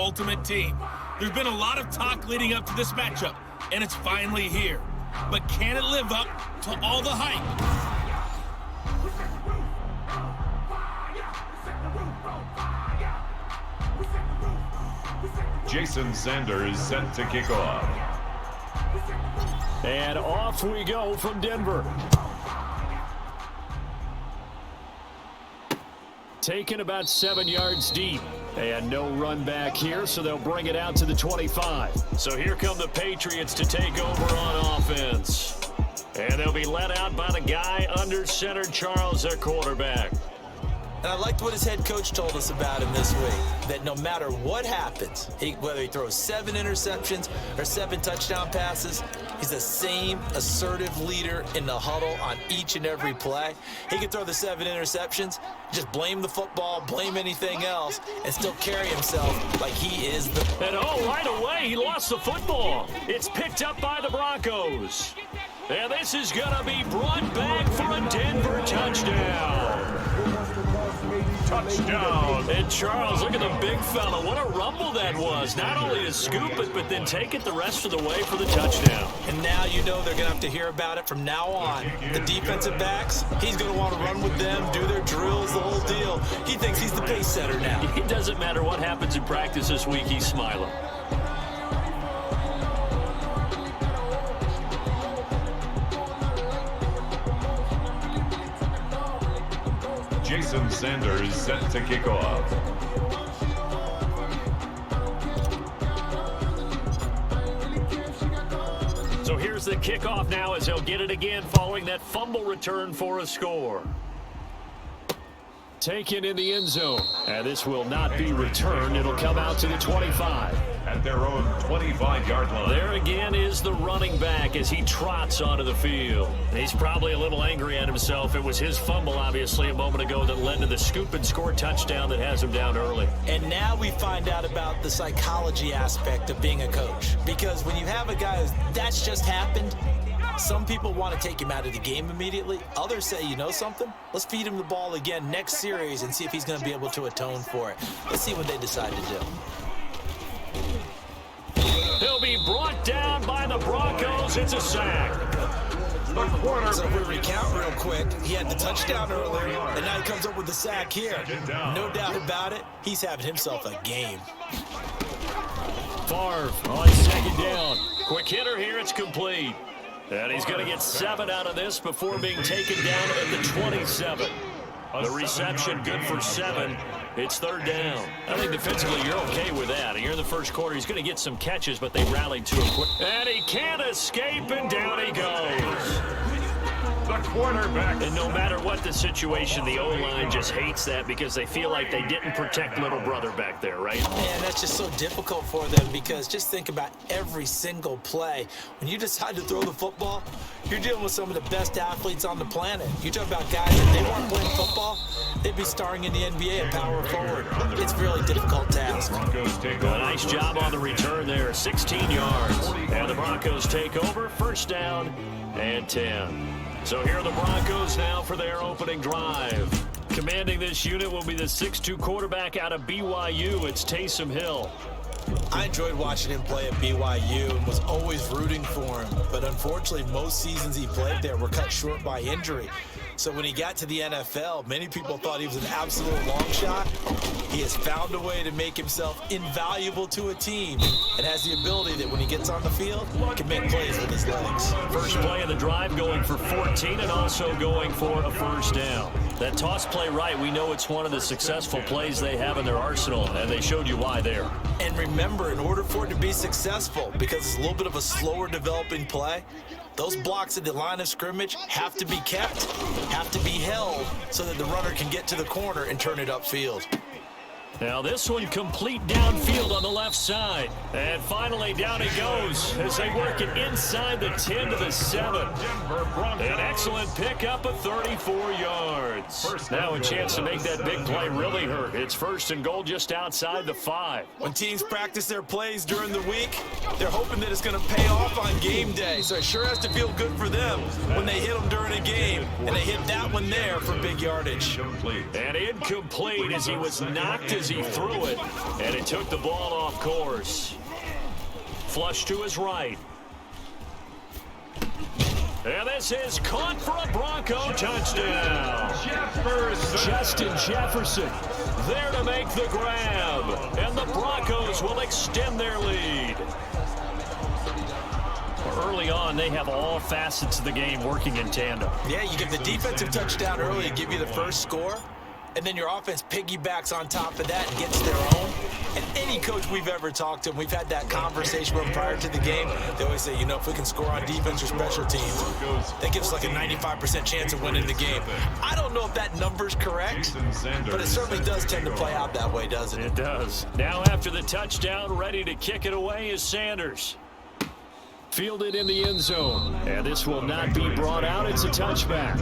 ultimate team. There's been a lot of talk leading up to this matchup, and it's finally here. But can it live up to all the hype? Jason Sanders set to kick off. And off we go from Denver. Taken about 7 yards deep. And no run back here, so they'll bring it out to the 25. So here come the Patriots to take over on offense. And they'll be led out by the guy under center, Charles, their quarterback. And I liked what his head coach told us about him this week, that no matter what happens, whether he throws 7 interceptions or 7 touchdown passes, he's the same assertive leader in the huddle on each and every play. He can throw the 7 interceptions, just blame the football, blame anything else, and still carry himself like he is the... And right away, he lost the football. It's picked up by the Broncos. And this is going to be brought back for a Denver touchdown. Touchdown. And Charles, look at the big fella. What a rumble that was. Not only to scoop it, but then take it the rest of the way for the touchdown. And now you know they're going to have to hear about it from now on. The defensive backs, he's going to want to run with them, do their drills, the whole deal. He thinks he's the pace setter now. It doesn't matter what happens in practice this week, he's smiling. Jason Sanders set to kick off. So here's the kickoff now as he'll get it again following that fumble return for a score. Taken in the end zone. And this will not be returned. It'll come out to the 25. At their own 25-yard line. There again is the running back as he trots onto the field. He's probably a little angry at himself. It was his fumble, obviously, a moment ago that led to the scoop and score touchdown that has him down early. And now we find out about the psychology aspect of being a coach. Because when you have a guy that's just happened, some people want to take him out of the game immediately. Others say, you know something? Let's feed him the ball again next series and see if he's going to be able to atone for it. Let's see what they decide to do. He'll be brought down by the Broncos. It's a sack. So if we recount real quick, he had the touchdown earlier, and now he comes up with the sack here. No doubt about it, he's having himself a game. Favre on second down. Quick hitter here, it's complete. And he's going to get 7 out of this before being taken down at the 27. The reception good for 7. It's third down. I think defensively you're okay with that. Here in the first quarter, he's going to get some catches, but they rallied to him quick. And he can't escape, and down he goes. The quarterback. And no matter what the situation, the O-line just hates that because they feel like they didn't protect little brother back there, right? Man, that's just so difficult for them because just think about every single play. When you decide to throw the football, you're dealing with some of the best athletes on the planet. You talk about guys, if they weren't playing football, they'd be starring in the NBA at power forward. It's a really difficult task. A nice job on the return there, 16 yards. And the Broncos take over, first down and 10. So here are the Broncos now for their opening drive. Commanding this unit will be the 6'2 quarterback out of BYU. It's Taysom Hill. I enjoyed watching him play at BYU and was always rooting for him. But unfortunately, most seasons he played there were cut short by injury. So when he got to the NFL, many people thought he was an absolute long shot. He has found a way to make himself invaluable to a team and has the ability that when he gets on the field, can make plays with his legs. First play of the drive going for 14 and also going for a first down. That toss play right, we know it's one of the successful plays they have in their arsenal, and they showed you why there. And remember, in order for it to be successful, because it's a little bit of a slower developing play, those blocks at the line of scrimmage have to be kept, have to be held, so that the runner can get to the corner and turn it upfield. Now this one complete downfield on the left side. And finally down he goes as they work it inside the 10 to the 7. An excellent pickup of 34 yards. Now a chance to make that big play really hurt. It's first and goal just outside the 5. When teams practice their plays during the week, they're hoping that it's going to pay off on game day. So it sure has to feel good for them when they hit them during a game. And they hit that one there for big yardage. And incomplete as he was knocked as he threw it, and it took the ball off course. Flush to his right. And this is caught for a Bronco touchdown. Justin Jefferson there to make the grab. And the Broncos will extend their lead. Early on, they have all facets of the game working in tandem. Yeah, you get the defensive touchdown early and give you the first score. And then your offense piggybacks on top of that and gets their own. And any coach we've ever talked to, and we've had that conversation with them prior to the game, they always say, you know, if we can score on defense or special teams, that gives us like a 95% chance of winning the game. I don't know if that number's correct, but it certainly does tend to play out that way, doesn't it? It does. Now after the touchdown, ready to kick it away is Sanders. Fielded in the end zone. And this will not be brought out. It's a touchback.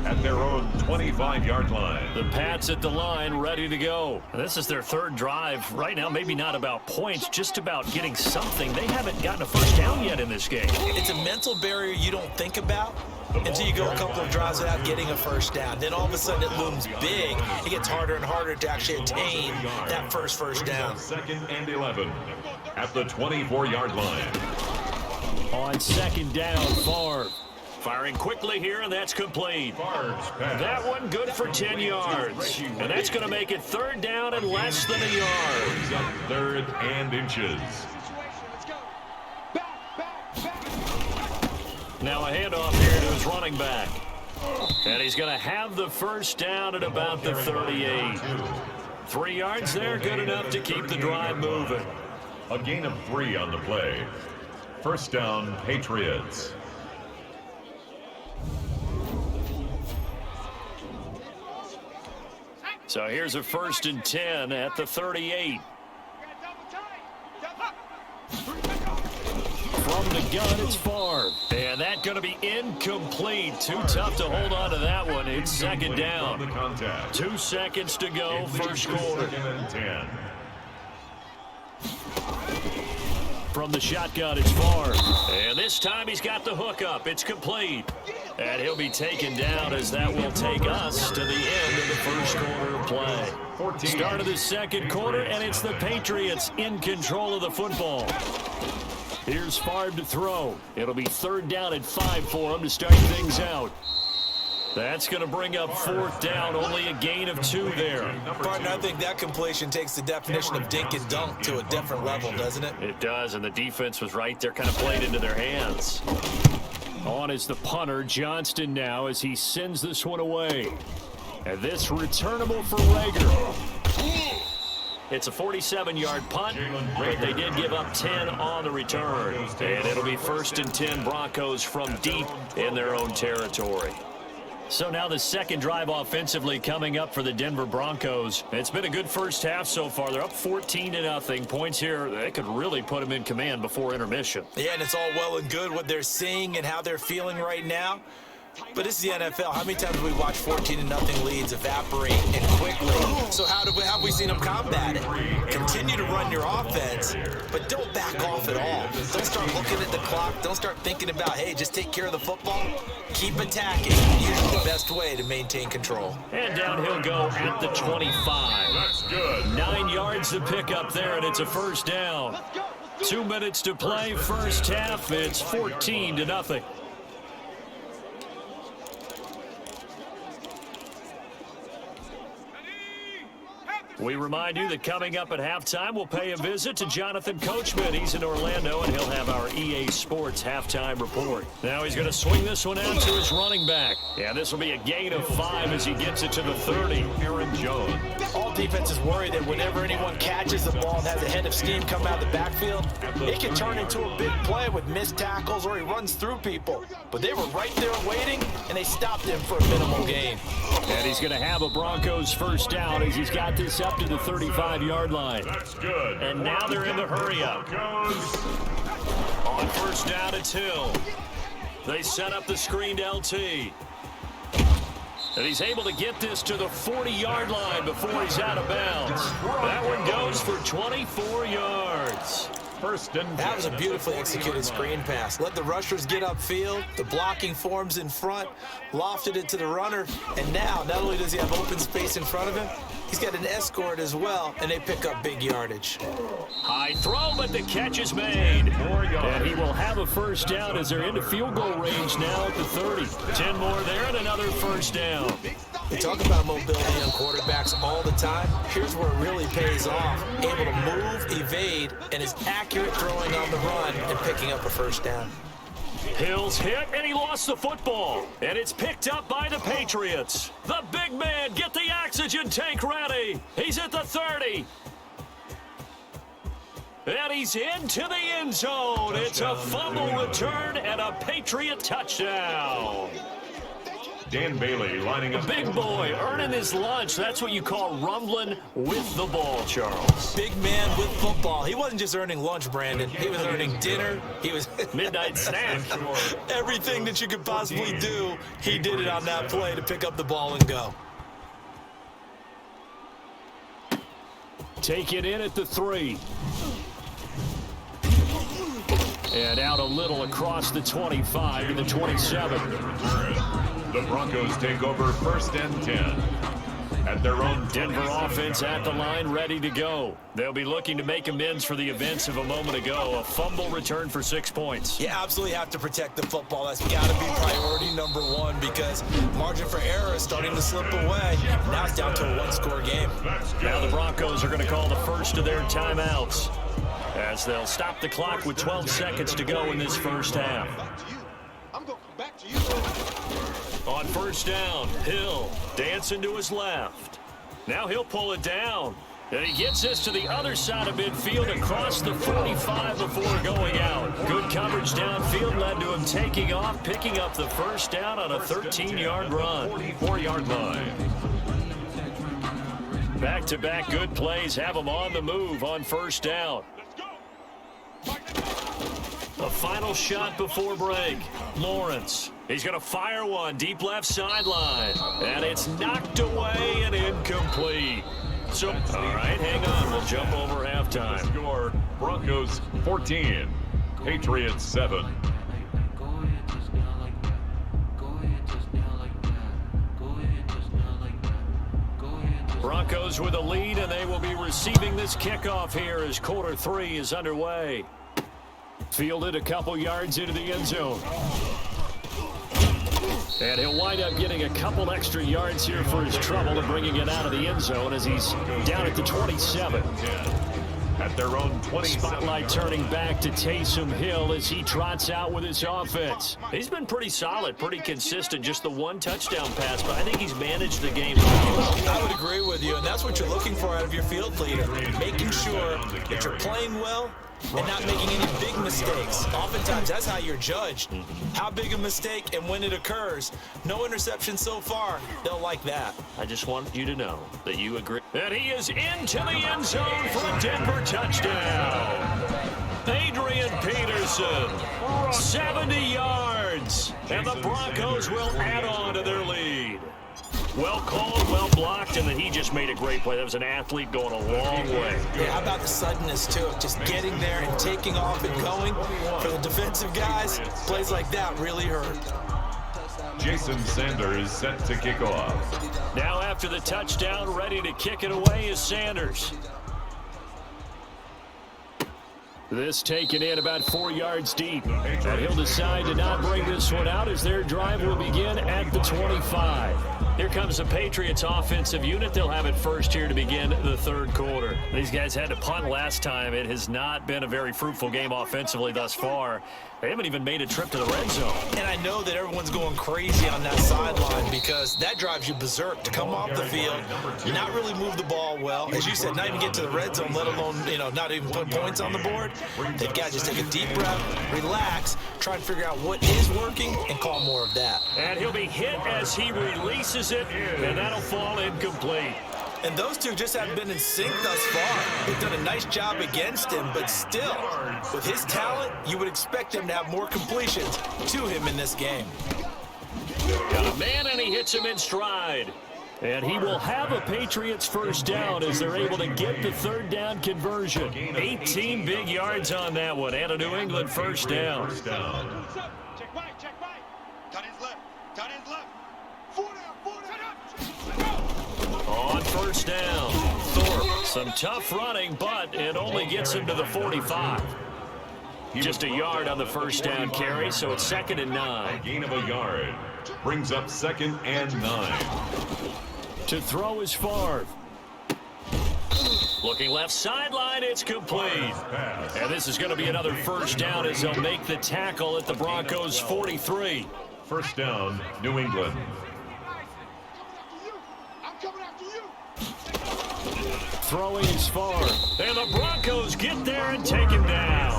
At their own 25-yard line. The Pats at the line, ready to go. This is their third drive. Right now, maybe not about points, just about getting something. They haven't gotten a first down yet in this game. It's a mental barrier you don't think about until you go a couple of drives without getting a first down. Then all of a sudden it looms big. It gets harder and harder to actually attain that first down. 2nd and 11 at the 24-yard line. On second down, Favre. Firing quickly here, and that's complete. That one good for 10 yards. And that's going to make it third down and less than a yard. Third and inches. Now a handoff here to his running back. And he's going to have the first down at about the 38. 3 yards there, good enough to keep the drive moving. A gain of 3 on the play. First down, Patriots. So here's a 1st and 10 at the 38. From the gun, it's Favre. And that's going to be incomplete. Too tough to hold on to that one. It's second down. 2 seconds to go, first quarter. From the shotgun, it's Favre. And this time he's got the hook up. It's complete. And he'll be taken down as that will take us to the end of the first quarter of play. Start of the second quarter, and it's the Patriots in control of the football. Here's Favre to throw. It'll be third down and 5 for him to start things out. That's going to bring up fourth down, only a gain of 2 there. Partner, I think that completion takes the definition of dink and dunk to a different level, doesn't it? It does, and the defense was right there, kind of played into their hands. On is the punter, Johnston now, as he sends this one away. And this returnable for Rager. It's a 47-yard punt, but they did give up 10 on the return. And it'll be 1st and 10 Broncos from deep in their own territory. So now the second drive offensively coming up for the Denver Broncos. It's been a good first half so far. They're up 14-0. Points here, they could really put them in command before intermission. Yeah, and it's all well and good what they're seeing and how they're feeling right now. But this is the NFL. How many times have we watched 14-0 leads evaporate and quickly? So how have we seen them combat it? Continue to run your offense, but don't back off at all. Don't start looking at the clock. Don't start thinking about, hey, just take care of the football. Keep attacking. Usually the best way to maintain control. And down he'll go at the 25. That's good. 9 yards to pick up there, and it's a first down. 2 minutes to play, first half. It's 14-0. We remind you that coming up at halftime, we'll pay a visit to Jonathan Coachman. He's in Orlando, and he'll have our EA Sports halftime report. Now he's going to swing this one out to his running back. Yeah, this will be a gain of 5 as he gets it to the 30. Aaron Jones. All defenses worry that whenever anyone catches the ball and has a head of steam come out of the backfield, it can turn into a big play with missed tackles or he runs through people. But they were right there waiting, and they stopped him for a minimal gain. And he's going to have a Broncos first down as he's got this up to the 35-yard line. That's good. And now they're in the hurry-up. On first down, it's Hill. They set up the screened LT. And he's able to get this to the 40-yard line before he's out of bounds. That one goes for 24 yards. First and 10. That was a beautifully executed screen pass. Let the rushers get upfield. The blocking forms in front. Lofted it to the runner. And now, not only does he have open space in front of him, He's got an escort as well, and they pick up big yardage. High throw, but the catch is made. And he will have a first down as they're into field goal range now at the 30. 10 more there and another first down. We talk about mobility on quarterbacks all the time. Here's where it really pays off. Able to move, evade, and is accurate throwing on the run and picking up a first down. Hill's hit, and he lost the football. And it's picked up by the Patriots. The big man, get the oxygen tank ready. He's at the 30. And he's into the end zone. It's a fumble return and a Patriot touchdown. Dan Bailey lining up. Big boy earning his lunch. That's what you call rumbling with the ball, Charles. Big man with football. He wasn't just earning lunch, Brandon. He was earning dinner. He was midnight snack. Everything that you could possibly do, he did it on that play to pick up the ball and go. Take it in at the 3. And out a little across the 25 to the 27. The Broncos take over 1st and 10 at their own. Denver offense at the line, ready to go. They'll be looking to make amends for the events of a moment ago. A fumble return for 6 points. You absolutely have to protect the football. That's got to be priority number one because margin for error is starting to slip away. Now it's down to a one-score game. Now the Broncos are going to call the first of their timeouts as they'll stop the clock with 12 seconds to go in this first half. I'm going to come back to you. On first down, Hill dancing to his left. Now he'll pull it down. And he gets this to the other side of midfield across the 45 before going out. Good coverage downfield led to him taking off, picking up the first down on a 13-yard run. 44-yard line. Back-to-back good plays have him on the move on first down. A final shot before break. Lawrence. He's going to fire one deep left sideline. And it's knocked away and incomplete. So, all right, hang on. We'll jump over halftime. Score, Broncos 14, Patriots 7. Broncos with a lead, and they will be receiving this kickoff here as quarter 3 is underway. Fielded a couple yards into the end zone. And he'll wind up getting a couple extra yards here for his trouble and bringing it out of the end zone as he's down at the 27. At their own 20. Spotlight turning back to Taysom Hill as he trots out with his offense. He's been pretty solid, pretty consistent, just the one touchdown pass, but I think he's managed the game well. I would agree with you, and that's what you're looking for out of your field leader, making sure that you're playing well and not making any big mistakes. Oftentimes, that's how you're judged. How big a mistake and when it occurs. No interception so far. They'll like that. I just want you to know that you agree. And he is into the end zone for a Denver touchdown. Adrian Peterson, 70 yards. And the Broncos will add on to their lead. Well called, well blocked, and then he just made a great play. That was an athlete going a long way. Yeah, how about the suddenness, too? Just getting there and taking off and going. For the defensive guys, plays like that really hurt. Jason Sanders set to kick off. Now after the touchdown, ready to kick it away is Sanders. This taken in about 4 yards deep. And he'll decide to not bring this one out as their drive will begin at the 25. Here comes the Patriots offensive unit. They'll have it first here to begin the third quarter. These guys had to punt last time. It has not been a very fruitful game offensively thus far. They haven't even made a trip to the red zone. And I know that everyone's going crazy on that sideline because that drives you berserk to come off the field, not really move the ball well. As you said, not even get to the red zone, let alone, not even put points on the board. They've got to just take a deep breath, relax, try and figure out what is working, and call more of that. And he'll be hit as he releases it, and that'll fall incomplete. And those two just haven't been in sync thus far. They've done a nice job against him, but still, with his talent, you would expect him to have more completions to him in this game. Got a man, and he hits him in stride. And he will have a Patriots first down as they're able to get the third down conversion. 18 big yards on that one, and a New England first down. Check back, check back. Cut his left, cut his left. 4 down, 4 down. On first down. Thorpe, some tough running, but it only gets him to the 45. Just a yard on the first down carry, so it's 2nd and 9. A gain of a yard brings up 2nd and 9. To throw is Favre. Looking left sideline, it's complete. And this is going to be another first down as they'll make the tackle at the Broncos' 43. First down, New England. I'm coming after you. Throwing is Favre. And the Broncos get there and take him down.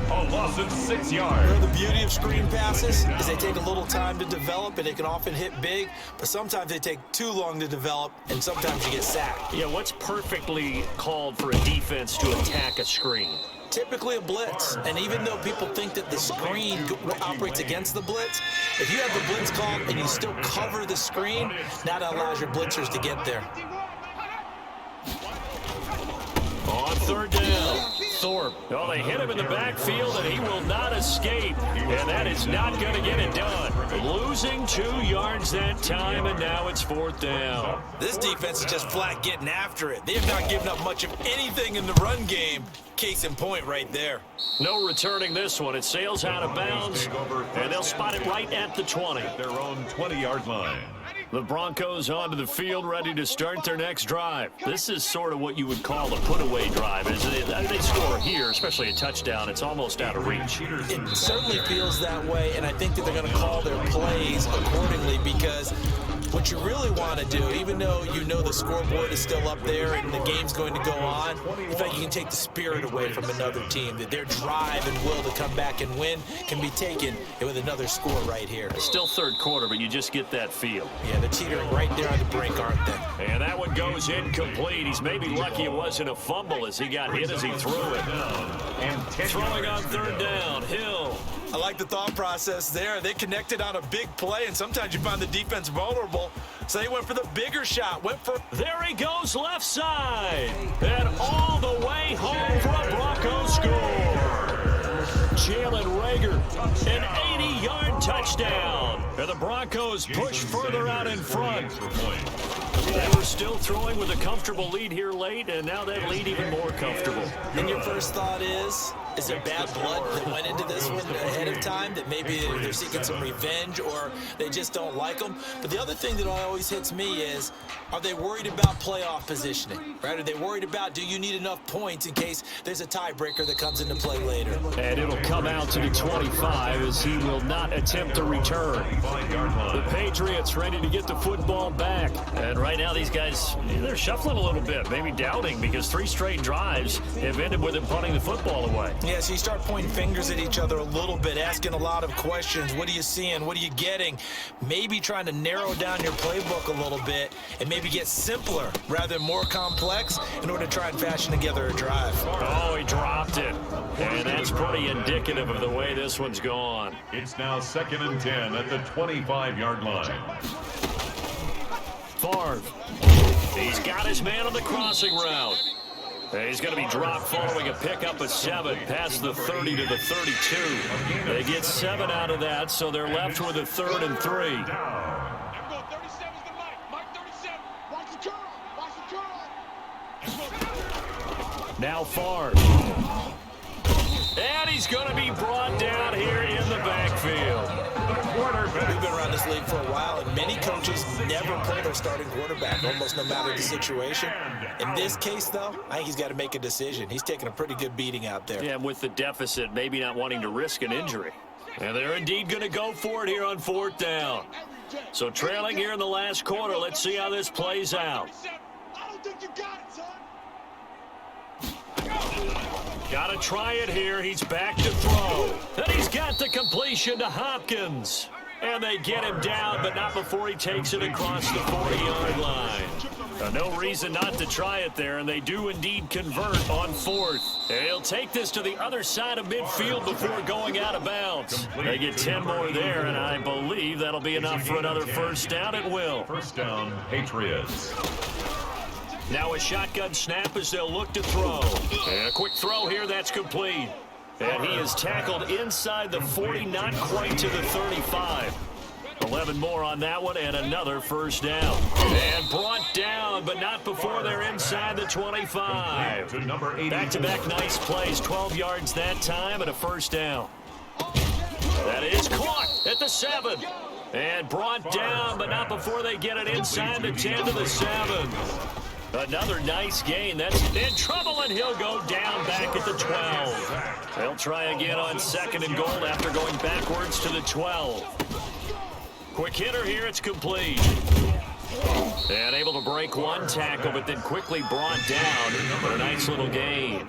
A loss of 6 You know, yards. the beauty of screen passes is they take a little time to develop, and they can often hit big, but sometimes they take too long to develop, and sometimes you get sacked. Yeah, what's perfectly called for a defense to attack a screen? Typically a blitz, and even though people think that the screen operates against the blitz, if you have the blitz called and you still cover the screen, that allows your blitzers to get there. On 3rd down, Thorpe. Oh, they hit him in the backfield, and he will not escape. And that is not going to get it done. Losing 2 yards that time, and now it's 4th down. This defense is just flat getting after it. They have not given up much of anything in the run game. Case in point right there. No returning this one. It sails out of bounds, and they'll spot it right at the 20. At their own 20-yard line. The Broncos onto the field, ready to start their next drive. This is sort of what you would call a put-away drive, isn't it? They score here, especially a touchdown. It's almost out of reach. It certainly feels that way, and I think that they're going to call their plays accordingly, because what you really want to do, even though you know the scoreboard is still up there and the game's going to go on, you feel like you can take the spirit away from another team, that their drive and will to come back and win can be taken with another score right here. Still 3rd quarter, but you just get that feel. Yeah, they're teetering right there on the brink, aren't they? And that one goes incomplete. He's maybe lucky it wasn't a fumble as he got hit as he threw it. And 10 Throwing on yards. 3rd down, Hill. I like the thought process there. They connected on a big play, and sometimes you find the defense vulnerable, so they went for the bigger shot. There he goes left side. And all the way home for a Broncos score. Jalen Reagor, an 80-yard touchdown. And the Broncos push further out in front. They were still throwing with a comfortable lead here late, and now that lead even more comfortable. And your first thought is there bad blood that went into this one ahead of time, that maybe they're seeking some revenge or they just don't like them? But the other thing that always hits me is, are they worried about playoff positioning, right? Are they worried about, do you need enough points in case there's a tiebreaker that comes into play later? And it'll come out to the 25 as he will not attempt to return. The Patriots ready to get the football back. And right now these guys, they're shuffling a little bit, maybe doubting, because 3 straight drives have ended with them punting the football away. Yeah, so you start pointing fingers at each other a little bit, asking a lot of questions. What are you seeing? What are you getting? Maybe trying to narrow down your playbook a little bit and maybe get simpler rather than more complex in order to try and fashion together a drive. Oh, he dropped it. And that's pretty indicative of the way this one's gone. It's now 2nd and 10 at the 25-yard line. Favre. He's got his man on the crossing route. He's going to be dropped following a pickup of 7 past the 30 to the 32. They get 7 out of that, so they're left with a 3rd and 3. I'm going 37's the Mike. Mike 37. Watch the curl. Watch the curl. Now Favre. And he's going to be brought down here in the backfield. We've been around this league for a while, and many coaches never pull their starting quarterback, almost no matter the situation. In this case, though, I think he's got to make a decision. He's taking a pretty good beating out there. Yeah, with the deficit, maybe not wanting to risk an injury. And they're indeed going to go for it here on 4th down. So trailing here in the last quarter, let's see how this plays out. I don't think you got it, son. Got to try it here. He's back to throw. And he's got the completion to Hopkins. And they get him down, but not before he takes it across the 40-yard line. No reason not to try it there, and they do indeed convert on 4th. They'll take this to the other side of midfield before going out of bounds. They get 10 more there, and I believe that'll be enough for another first down at will. First down, Patriots. Now a shotgun snap as they'll look to throw. And a quick throw here, that's complete. And he is tackled inside the 40, not quite to the 35. 11 more on that one and another first down. And brought down, but not before they're inside the 25. To number 80. Back-to-back nice plays, 12 yards that time and a first down. That is caught at the 7. And brought down, but not before they get it inside the 10 to the 7. Another nice gain. That's in trouble, and he'll go down back at the 12. They'll try again on 2nd and goal after going backwards to the 12. Quick hitter here. It's complete. And able to break one tackle, but then quickly brought down for a nice little gain.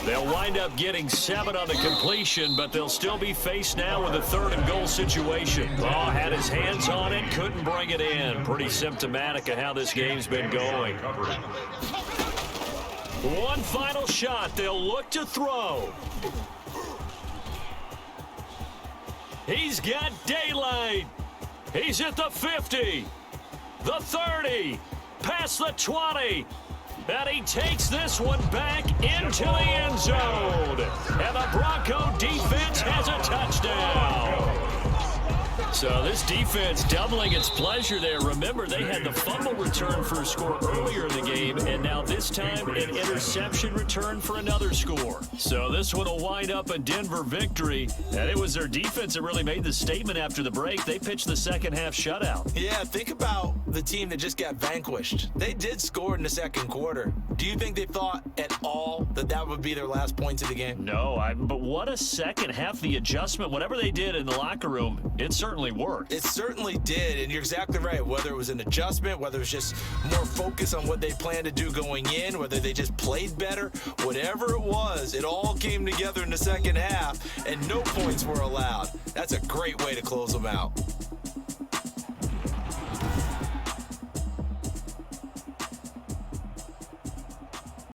They'll wind up getting 7 on the completion, but they'll still be faced now with a 3rd and goal situation. Oh, had his hands on it, couldn't bring it in. Pretty symptomatic of how this game's been going. One final shot. They'll look to throw. He's got daylight. He's at the 50, the 30, past the 20. And he takes this one back into the end zone. And the Bronco defense has a touchdown. So this defense doubling its pleasure there. Remember, they had the fumble return for a score earlier in the game, and now this time an interception return for another score. So this one will wind up a Denver victory, and it was their defense that really made the statement after the break. They pitched the second half shutout. Yeah, think about the team that just got vanquished. They did score in the second quarter. Do you think they thought at all that that would be their last points of the game? No, but what a second half. The adjustment, whatever they did in the locker room, it certainly worked. It certainly did, and you're exactly right. Whether it was an adjustment, whether it was just more focus on what they planned to do going in, whether they just played better, whatever it was, it all came together in the second half, and no points were allowed. That's a great way to close them out.